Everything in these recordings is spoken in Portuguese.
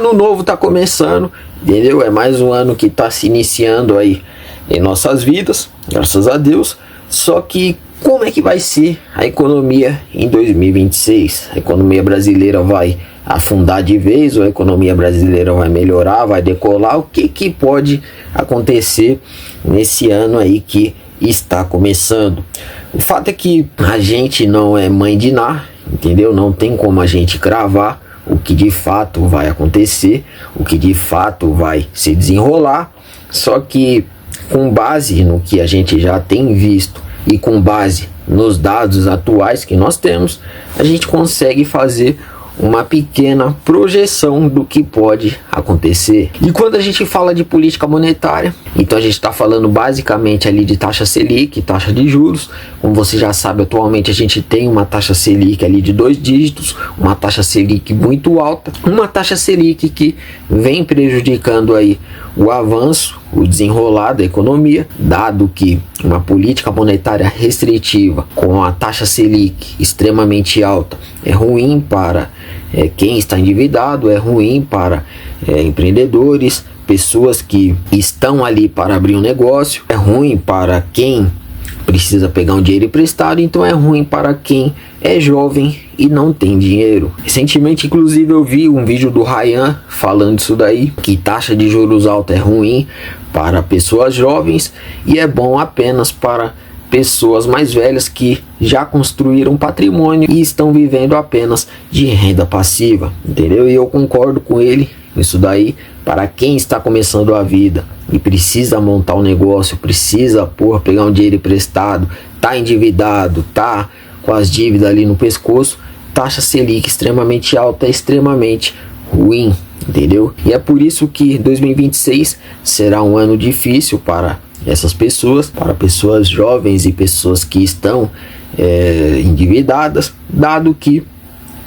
ano novo tá começando, entendeu? É mais um ano que tá se iniciando aí em nossas vidas, graças a Deus. Só que como é que vai ser a economia em 2026? A economia brasileira vai afundar de vez ou a economia brasileira vai melhorar, vai decolar? O que pode acontecer nesse ano aí que está começando? O fato é que a gente não é mãe de Ná, entendeu? Não tem como a gente cravar o que de fato vai acontecer, o que de fato vai se desenrolar. Só que com base no que a gente já tem visto e com base nos dados atuais que nós temos, a gente consegue fazer uma pequena projeção do que pode acontecer. E quando a gente fala de política monetária, então a gente está falando basicamente ali de taxa Selic, taxa de juros. Como você já sabe, atualmente a gente tem uma taxa Selic ali de 2 dígitos, uma taxa Selic muito alta, uma taxa Selic que vem prejudicando aí o avanço, o desenrolar da economia, dado que uma política monetária restritiva com a taxa Selic extremamente alta é ruim para quem está endividado, é ruim para empreendedores, pessoas que estão ali para abrir um negócio, é ruim para quem precisa pegar um dinheiro emprestado, então é ruim para quem é jovem e não tem dinheiro. Recentemente, inclusive, eu vi um vídeo do Ryan falando isso daí, que taxa de juros alta é ruim para pessoas jovens e é bom apenas para pessoas mais velhas que já construíram patrimônio e estão vivendo apenas de renda passiva, entendeu? E eu concordo com ele isso daí. Para quem está começando a vida e precisa montar um negócio, precisa pegar um dinheiro emprestado, tá endividado, tá com as dívidas ali no pescoço, taxa Selic extremamente alta é extremamente ruim, entendeu? E é por isso que 2026 será um ano difícil para essas pessoas, para pessoas jovens e pessoas que estão endividadas, dado que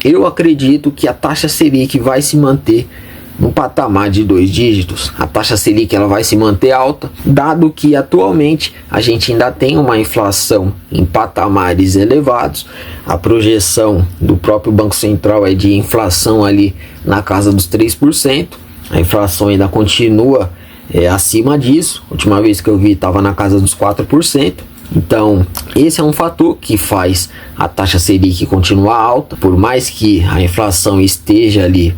eu acredito que a taxa Selic vai se manter no patamar de 2 dígitos. A taxa Selic ela vai se manter alta, dado que atualmente a gente ainda tem uma inflação em patamares elevados. A projeção do próprio Banco Central é de inflação ali na casa dos 3%. A inflação ainda continua acima disso. A última vez que eu vi estava na casa dos 4%. Então esse é um fator que faz a taxa Selic continuar alta, por mais que a inflação esteja ali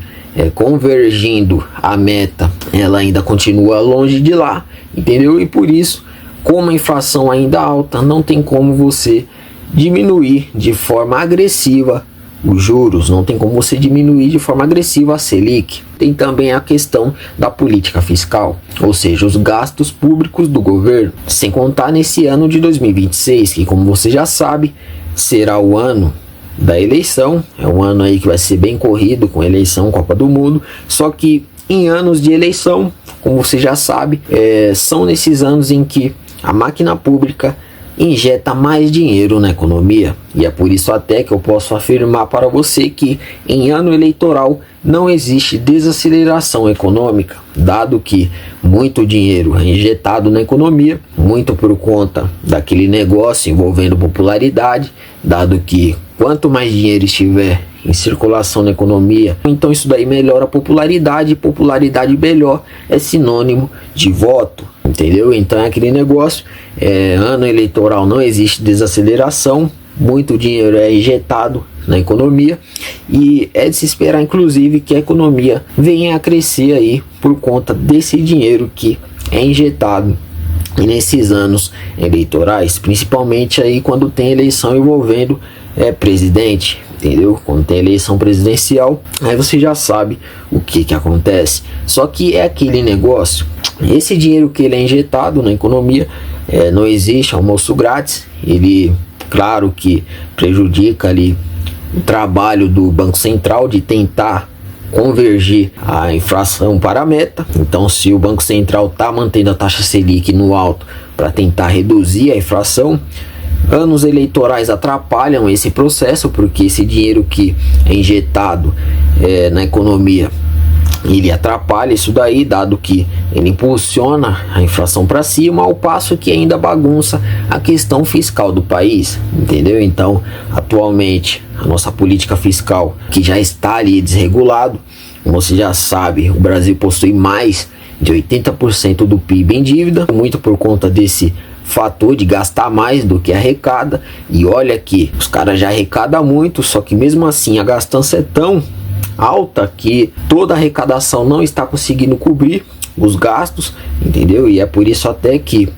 convergindo a meta, ela ainda continua longe de lá, entendeu? E por isso, como a inflação ainda alta, não tem como você diminuir de forma agressiva os juros, não tem como você diminuir de forma agressiva a Selic. Tem também a questão da política fiscal, ou seja, os gastos públicos do governo, sem contar nesse ano de 2026, que, como você já sabe, será o ano da eleição. É um ano aí que vai ser bem corrido, com eleição, Copa do Mundo. Só que em anos de eleição, como você já sabe, são nesses anos em que a máquina pública injeta mais dinheiro na economia. E é por isso até que eu posso afirmar para você que em ano eleitoral não existe desaceleração econômica, dado que muito dinheiro é injetado na economia, muito por conta daquele negócio envolvendo popularidade, dado que quanto mais dinheiro estiver em circulação na economia, então isso daí melhora a popularidade, e popularidade melhor é sinônimo de voto, entendeu? Então é aquele negócio, ano eleitoral não existe desaceleração, muito dinheiro é injetado na economia e é de se esperar inclusive que a economia venha a crescer aí por conta desse dinheiro que é injetado nesses anos eleitorais, principalmente aí quando tem eleição envolvendo presidente, entendeu? Quando tem eleição presidencial, aí você já sabe o que acontece. Só que é aquele negócio, esse dinheiro que ele é injetado na economia, não existe almoço grátis. Ele, claro que prejudica ali o trabalho do Banco Central de tentar convergir a inflação para a meta. Então, se o Banco Central está mantendo a taxa Selic no alto para tentar reduzir a inflação, anos eleitorais atrapalham esse processo, porque esse dinheiro que é injetado na economia, ele atrapalha isso daí, dado que ele impulsiona a inflação para cima, ao passo que ainda bagunça a questão fiscal do país, entendeu? Então, atualmente, a nossa política fiscal, que já está ali desregulado, Como você já sabe, o Brasil possui mais de 80% do PIB em dívida, muito por conta desse fator de gastar mais do que arrecada. E olha que os caras já arrecadam muito, só que mesmo assim a gastança é tão alta que toda a arrecadação não está conseguindo cobrir os gastos, entendeu? E é por isso até que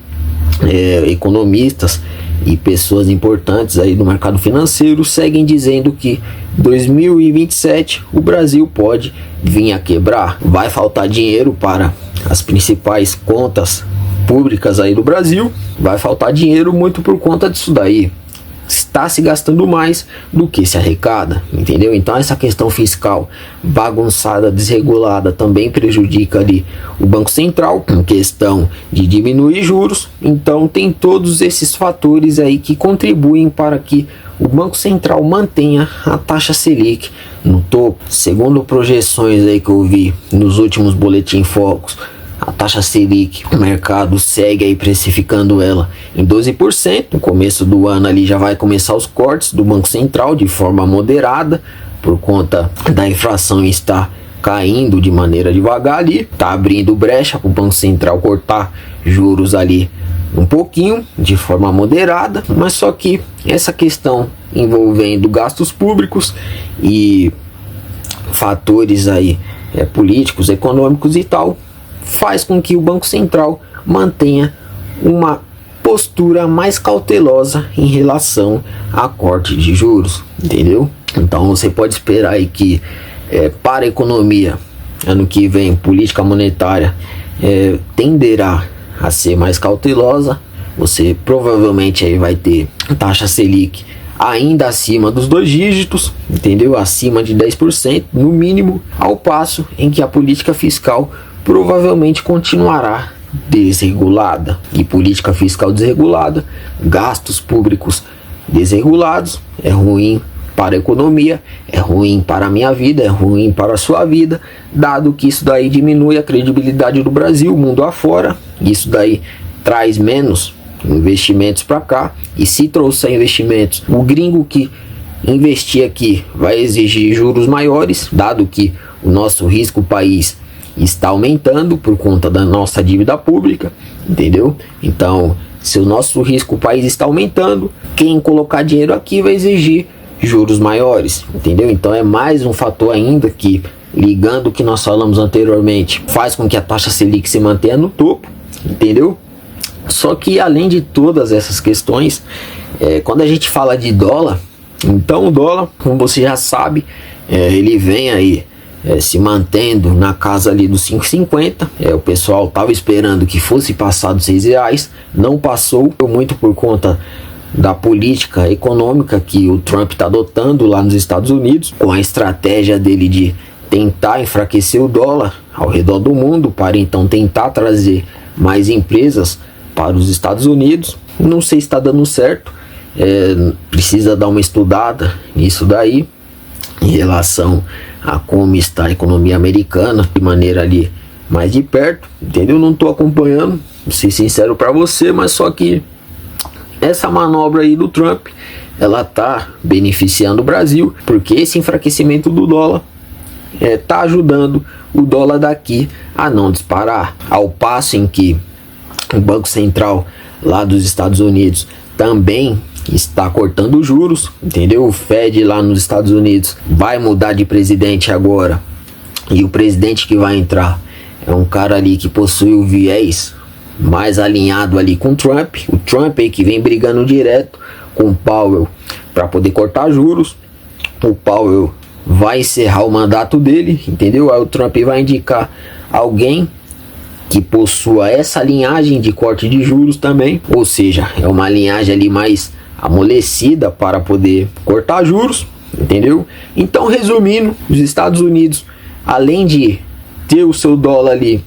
economistas e pessoas importantes aí do mercado financeiro seguem dizendo que 2027 o Brasil pode vir a quebrar. Vai faltar dinheiro para as principais contas públicas aí do Brasil, vai faltar dinheiro muito por conta disso daí. Está se gastando mais do que se arrecada, entendeu? Então essa questão fiscal bagunçada, desregulada, também prejudica ali o Banco Central, em questão de diminuir juros. Então tem todos esses fatores aí que contribuem para que o Banco Central mantenha a taxa Selic no topo. Segundo projeções aí que eu vi nos últimos Boletim Focus, a taxa Selic, o mercado segue aí precificando ela em 12%. No começo do ano ali já vai começar os cortes do Banco Central de forma moderada, por conta da inflação estar caindo de maneira devagar ali. Tá abrindo brecha para o Banco Central cortar juros ali um pouquinho, de forma moderada. Mas só que essa questão envolvendo gastos públicos e fatores aí políticos, econômicos e tal, faz com que o Banco Central mantenha uma postura mais cautelosa em relação a corte de juros, entendeu? Então você pode esperar aí que para a economia, ano que vem, política monetária tenderá a ser mais cautelosa. Você provavelmente aí vai ter taxa Selic ainda acima dos 2 dígitos, entendeu? Acima de 10% no mínimo, ao passo em que a política fiscal provavelmente continuará desregulada. E política fiscal desregulada, gastos públicos desregulados, é ruim para a economia, é ruim para a minha vida, é ruim para a sua vida, dado que isso daí diminui a credibilidade do Brasil mundo afora. Isso daí traz menos investimentos para cá, e se trouxer investimentos, o gringo que investir aqui vai exigir juros maiores, dado que o nosso risco país está aumentando por conta da nossa dívida pública, entendeu? Então, se o nosso risco país está aumentando, quem colocar dinheiro aqui vai exigir juros maiores, entendeu? Então é mais um fator ainda que, ligando o que nós falamos anteriormente, faz com que a taxa Selic se mantenha no topo, entendeu? Só que além de todas essas questões, quando a gente fala de dólar, então o dólar, como você já sabe, ele vem aí se mantendo na casa ali dos 5,50. O pessoal estava esperando que fosse passar dos R$6, não passou, muito por conta da política econômica que o Trump está adotando lá nos Estados Unidos, com a estratégia dele de tentar enfraquecer o dólar ao redor do mundo, para então tentar trazer mais empresas para os Estados Unidos. Não sei se está dando certo, precisa dar uma estudada nisso daí, em relação a como está a economia americana, de maneira ali mais de perto, entendeu? Não estou acompanhando, vou ser sincero para você, mas só que essa manobra aí do Trump, ela tá beneficiando o Brasil, porque esse enfraquecimento do dólar tá ajudando o dólar daqui a não disparar, ao passo em que o Banco Central lá dos Estados Unidos também está cortando juros, entendeu? O Fed lá nos Estados Unidos vai mudar de presidente agora, e o presidente que vai entrar é um cara ali que possui o viés mais alinhado ali com o Trump aí que vem brigando direto com o Powell para poder cortar juros. O Powell vai encerrar o mandato dele, entendeu? Aí o Trump vai indicar alguém que possua essa linhagem de corte de juros também, ou seja, é uma linhagem ali mais amolecida para poder cortar juros, entendeu? Então, resumindo, os Estados Unidos, além de ter o seu dólar ali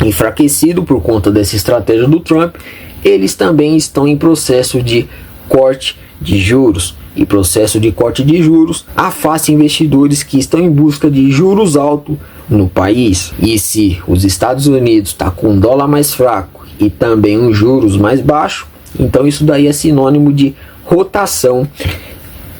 enfraquecido por conta dessa estratégia do Trump, eles também estão em processo de corte de juros, e processo de corte de juros afasta investidores que estão em busca de juros altos no país. E se os Estados Unidos está com um dólar mais fraco e também um juros mais baixo, então isso daí é sinônimo de rotação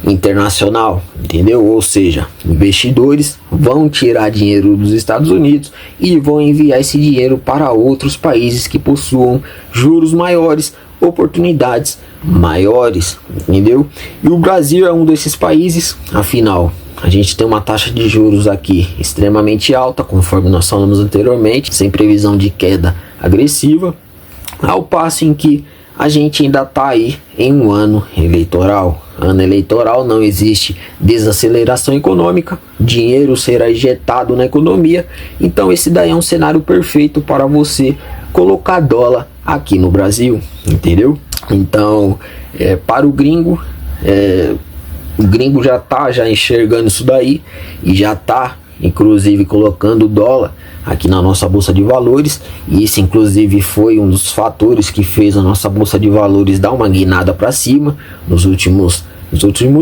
internacional, entendeu? Ou seja, investidores vão tirar dinheiro dos Estados Unidos e vão enviar esse dinheiro para outros países que possuam juros maiores, oportunidades maiores, entendeu? E o Brasil é um desses países, afinal, a gente tem uma taxa de juros aqui extremamente alta, conforme nós falamos anteriormente, sem previsão de queda agressiva, ao passo em que a gente ainda está aí em um ano eleitoral. Ano eleitoral, não existe desaceleração econômica, dinheiro será injetado na economia, então esse daí é um cenário perfeito para você colocar dólar aqui no Brasil, entendeu? Então, para o gringo já está enxergando isso daí e já está inclusive colocando dólar aqui na nossa bolsa de valores, e isso inclusive foi um dos fatores que fez a nossa bolsa de valores dar uma guinada para cima nos últimos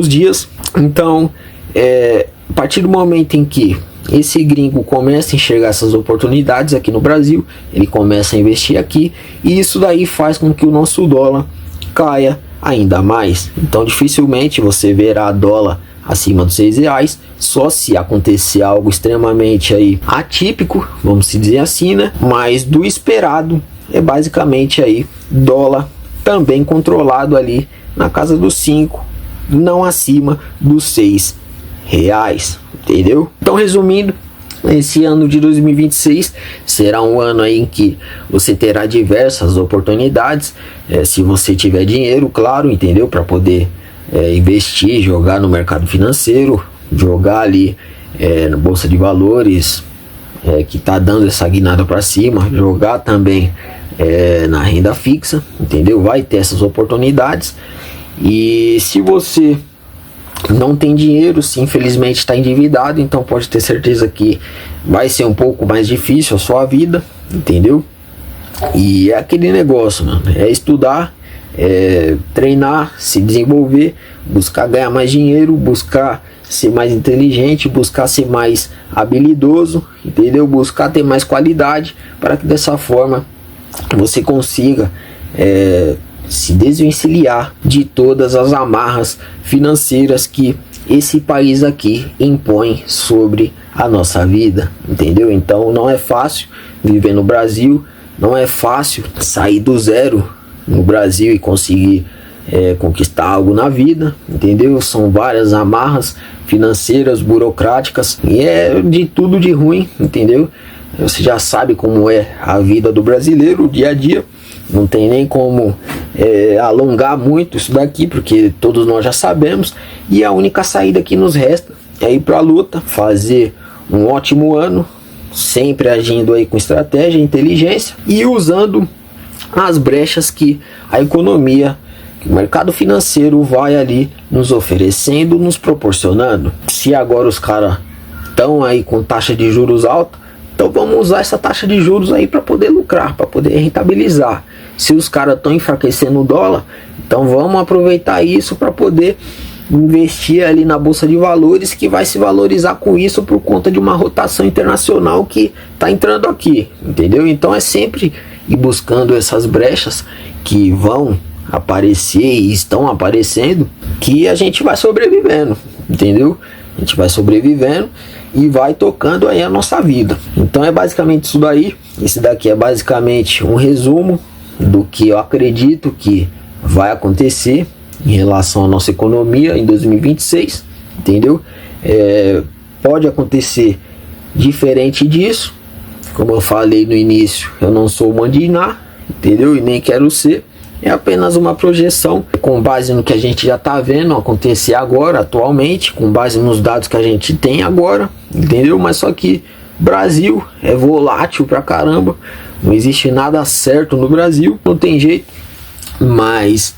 dias. Então, a partir do momento em que esse gringo começa a enxergar essas oportunidades aqui no Brasil, ele começa a investir aqui, e isso daí faz com que o nosso dólar caia ainda mais. Então dificilmente você verá dólar acima dos R$6, só se acontecer algo extremamente aí atípico, vamos dizer assim, né? Mas do esperado é basicamente aí dólar também controlado ali na casa dos 5, não acima dos R$6, entendeu? Então, resumindo, esse ano de 2026 será um ano aí em que você terá diversas oportunidades, se você tiver dinheiro, claro, entendeu? Para poder investir, jogar no mercado financeiro, jogar ali na bolsa de valores, que está dando essa guinada para cima, jogar também na renda fixa, entendeu? Vai ter essas oportunidades. E se você não tem dinheiro, se infelizmente está endividado, então pode ter certeza que vai ser um pouco mais difícil a sua vida, entendeu? E é aquele negócio, mano, é estudar, treinar, se desenvolver, buscar ganhar mais dinheiro, buscar ser mais inteligente, buscar ser mais habilidoso, entendeu? Buscar ter mais qualidade, para que dessa forma você consiga se desvencilhar de todas as amarras financeiras que esse país aqui impõe sobre a nossa vida, entendeu? Então não é fácil viver no Brasil, não é fácil sair do zero no Brasil e conseguir conquistar algo na vida, entendeu? São várias amarras financeiras, burocráticas, e é de tudo de ruim, entendeu? Você já sabe como é a vida do brasileiro, o dia a dia. Não tem nem como alongar muito isso daqui, porque todos nós já sabemos. E a única saída que nos resta é ir para a luta, fazer um ótimo ano, sempre agindo aí com estratégia, inteligência e usando as brechas que a economia, que o mercado financeiro vai ali nos oferecendo, nos proporcionando. Se agora os caras estão aí com taxa de juros alta, então vamos usar essa taxa de juros aí para poder lucrar, para poder rentabilizar. Se os caras estão enfraquecendo o dólar, então vamos aproveitar isso para poder investir ali na bolsa de valores, que vai se valorizar com isso por conta de uma rotação internacional que está entrando aqui, entendeu? Então é sempre ir buscando essas brechas que vão aparecer e estão aparecendo, que a gente vai sobrevivendo, entendeu? A gente vai sobrevivendo e vai tocando aí a nossa vida. Então é basicamente isso daí. Esse daqui é basicamente um resumo do que eu acredito que vai acontecer em relação à nossa economia em 2026, entendeu? Pode acontecer diferente disso, como eu falei no início, eu não sou o Mandiná, entendeu? E nem quero ser. É apenas uma projeção com base no que a gente já está vendo acontecer agora, atualmente, com base nos dados que a gente tem agora, entendeu? Mas só que Brasil é volátil pra caramba, não existe nada certo no Brasil, não tem jeito. Mas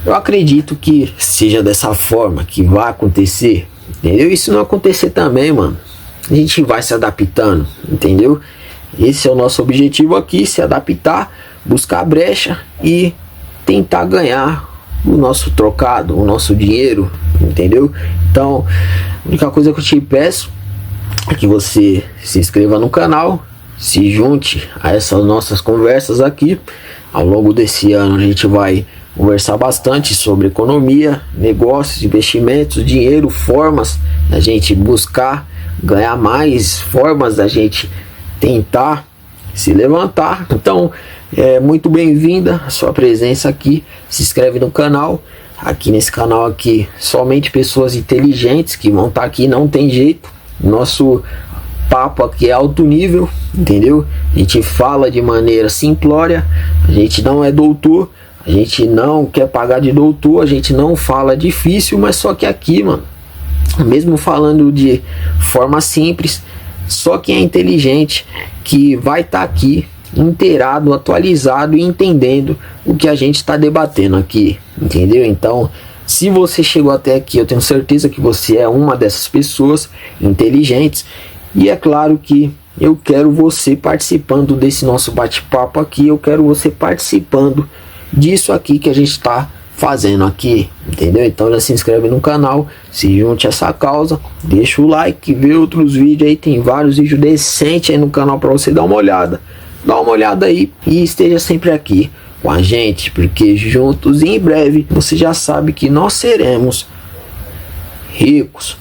eu acredito que seja dessa forma que vai acontecer, entendeu? E se não acontecer também, mano, a gente vai se adaptando, entendeu? Esse é o nosso objetivo aqui, se adaptar, buscar brecha e tentar ganhar o nosso trocado, o nosso dinheiro, entendeu? Então, a única coisa que eu te peço é que você se inscreva no canal, se junte a essas nossas conversas aqui. Ao longo desse ano a gente vai conversar bastante sobre economia, negócios, investimentos, dinheiro, formas da gente buscar ganhar mais, formas da gente tentar se levantar. Então é muito bem-vinda a sua presença aqui. Se inscreve no canal. Aqui nesse canal aqui, somente pessoas inteligentes que vão estar aqui, não tem jeito. Nosso papo aqui é alto nível, entendeu? A gente fala de maneira simplória, a gente não é doutor, a gente não quer pagar de doutor, a gente não fala difícil, mas só que aqui, mano, mesmo falando de forma simples, só quem é inteligente que vai estar aqui inteirado, atualizado e entendendo o que a gente está debatendo aqui, entendeu? Então, se você chegou até aqui, eu tenho certeza que você é uma dessas pessoas inteligentes, e é claro que eu quero você participando desse nosso bate-papo aqui, eu quero você participando disso aqui que a gente está fazendo aqui, entendeu? Então já se inscreve no canal, se junte a essa causa, deixa o like, vê outros vídeos aí, tem vários vídeos decentes aí no canal para você dar uma olhada. Dá uma olhada aí e esteja sempre aqui com a gente, porque juntos em breve você já sabe que nós seremos ricos.